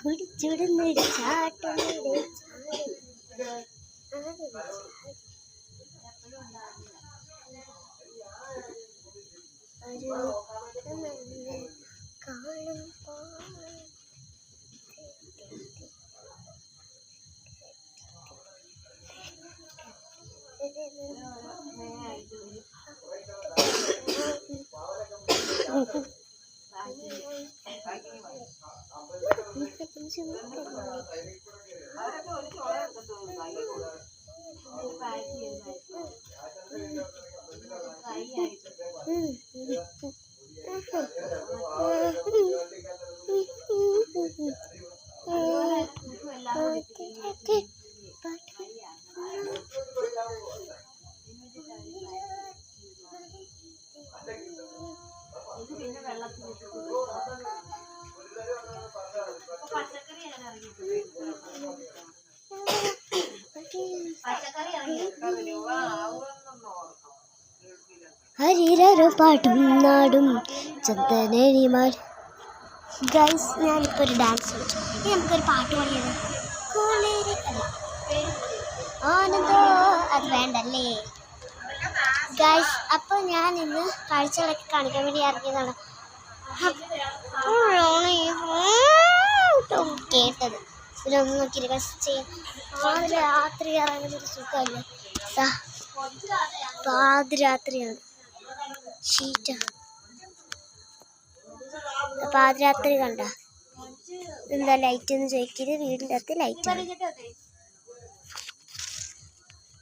കുടിച്ചുടന്ന് ചാട്ടം ഹരിരരും പാട്ടും നാടും ചന്ദനരിമാർ. ഗൈസ്, ഞാനിപ്പോൾ ഒരു ഡാൻസ് കളിച്ചു. നമുക്കൊരു പാട്ട് പാടിയത് ആനന്ദോ. അത് വേണ്ടല്ലേ ഗൈസ്. അപ്പോൾ ഞാൻ ഇന്ന് കാഴ്ചകളൊക്കെ കാണിക്കാൻ വേണ്ടി ഇറങ്ങിയതാണ്. അപ്പോഴാണ് കേട്ടത്. ഇതിലൊന്നും നോക്കിയിട്ട് ചെയ്യാം. രാത്രി ഇറങ്ങുന്നൊരു സുഖമല്ലേ. പാതിരാത്രിയാണ്. ഷീറ്റ പാതിരാത്രി കണ്ട എന്താ ലൈറ്റ് എന്ന് ചോദിക്കരുത്. വീടിൻ്റെ അകത്ത് ലൈറ്റ്.